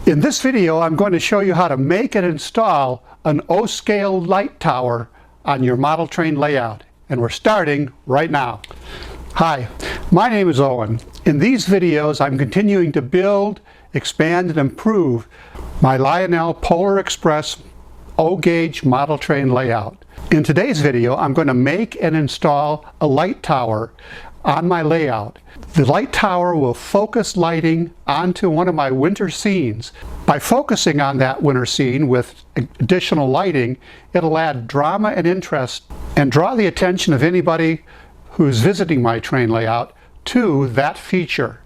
In this video, I'm going to show you how to make and install an O-scale light tower on your model train layout. And we're starting right now. Hi, my name is Owen. In these videos, I'm continuing to build, expand, and improve my Lionel Polar Express O-gauge model train layout. In today's video, I'm going to make and install a light tower on my layout. The light tower will focus lighting onto one of my winter scenes. By focusing on that winter scene with additional lighting, it'll add drama and interest and draw the attention of anybody who's visiting my train layout to that feature.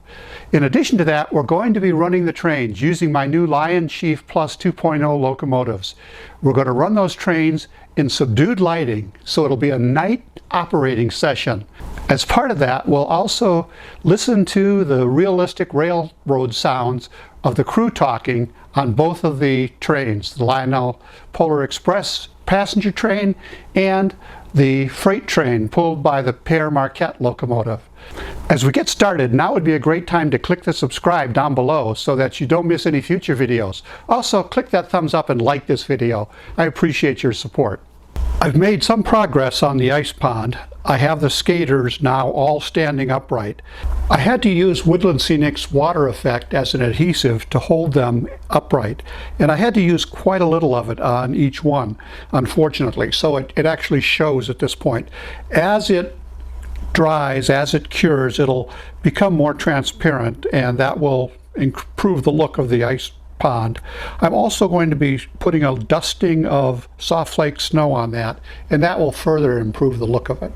In addition to that, we're going to be running the trains using my new LionChief Plus 2.0 locomotives. We're going to run those trains in subdued lighting, so it'll be a night operating session. As part of that, we'll also listen to the realistic railroad sounds of the crew talking on both of the trains, the Lionel Polar Express passenger train and the freight train pulled by the Pere Marquette locomotive. As we get started, now would be a great time to click the subscribe down below so that you don't miss any future videos. Also, click that thumbs up and like this video. I appreciate your support. I've made some progress on the ice pond. I have the skaters now all standing upright. I had to use Woodland Scenics water effect as an adhesive to hold them upright, and I had to use quite a little of it on each one, unfortunately, so it actually shows at this point. As it dries, as it cures, it'll become more transparent, and that will improve the look of the ice pond. I'm also going to be putting a dusting of soft flake snow on that, and that will further improve the look of it.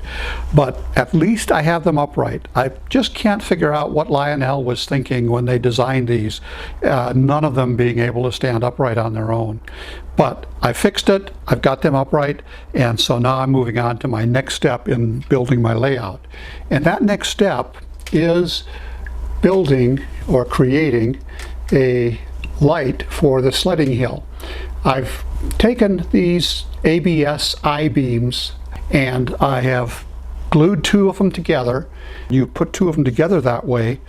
But at least I have them upright. I just can't figure out what Lionel was thinking when they designed these, none of them being able to stand upright on their own. But I fixed it, I've got them upright, and so now I'm moving on to my next step in building my layout. And that next step is building or creating a light for the sledding hill. I've taken these ABS I-beams and I have glued two of them together. You put two of them together that way,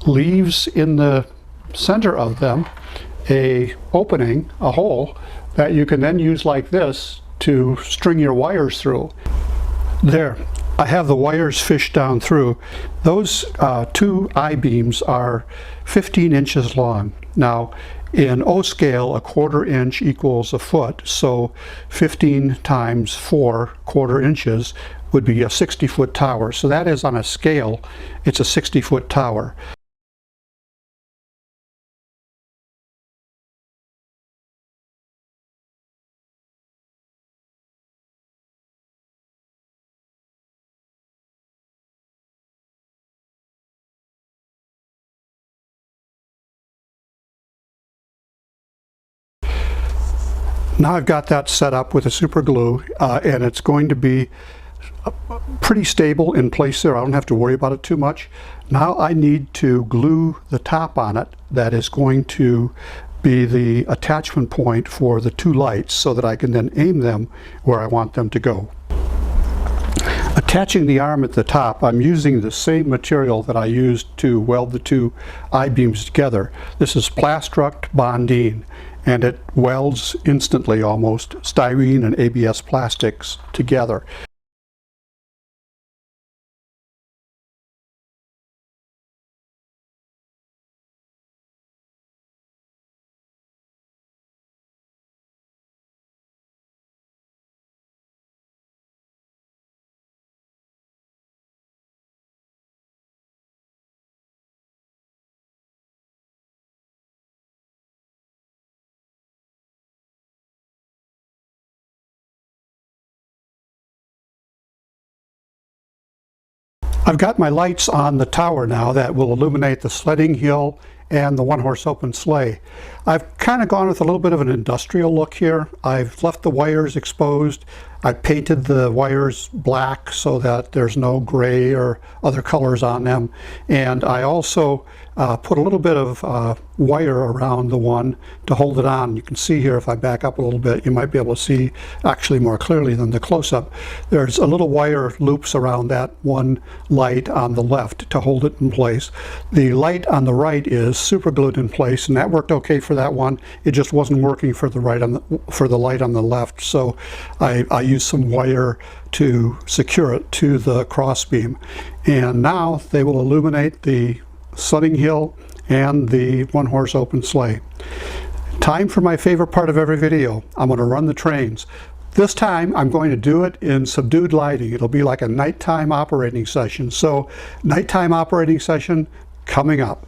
leaves in the center of them a opening, a hole, that you can then use like this to string your wires through. There, I have the wires fished down through. Those two I-beams are 15 inches long. Now, in O scale, a 1/4 inch equals a foot, so 15 times 4 1/4 inches would be a 60-foot tower. So that is, on a scale, it's a 60-foot tower. Now I've got that set up with a super glue, and it's going to be pretty stable in place there. I don't have to worry about it too much. Now I need to glue the top on it. That is going to be the attachment point for the two lights so that I can then aim them where I want them to go. Attaching the arm at the top, I'm using the same material that I used to weld the two I-beams together. This is Plastruct Bondine, and it welds instantly almost styrene and ABS plastics together. I've got my lights on the tower now that will illuminate the sledding hill and the one-horse open sleigh. I've kind of gone with a little bit of an industrial look here. I've left the wires exposed. I painted the wires black so that there's no gray or other colors on them. And I also put a little bit of wire around the one to hold it on. You can see here, if I back up a little bit, you might be able to see actually more clearly than the close-up. There's a little wire loops around that one light on the left to hold it in place. The light on the right is was super glued in place, and that worked okay for that one. It just wasn't working for the light on the left, so I used some wire to secure it to the crossbeam. And now they will illuminate the sledding hill and the one-horse open sleigh. Time for my favorite part of every video. I'm going to run the trains. This time I'm going to do it in subdued lighting. It'll be like a nighttime operating session. So nighttime operating session coming up.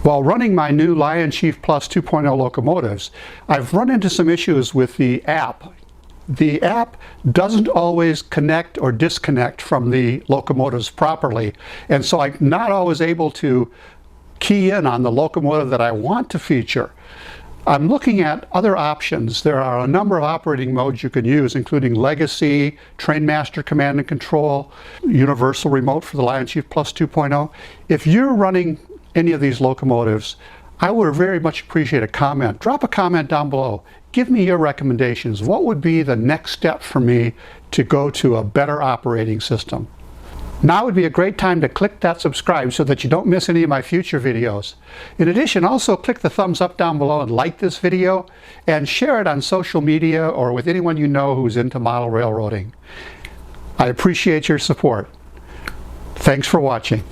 While running my new LionChief Plus 2.0 locomotives, I've run into some issues with the app. The app doesn't always connect or disconnect from the locomotives properly, and so I'm not always able to key in on the locomotive that I want to feature. I'm looking at other options. There are a number of operating modes you can use, including Legacy, Trainmaster Command and Control, Universal Remote for the LionChief Plus 2.0. If you're running any of these locomotives, I would very much appreciate a comment. Drop a comment down below. Give me your recommendations. What would be the next step for me to go to a better operating system? Now would be a great time to click that subscribe so that you don't miss any of my future videos. In addition, also click the thumbs up down below and like this video and share it on social media or with anyone you know who's into model railroading. I appreciate your support. Thanks for watching.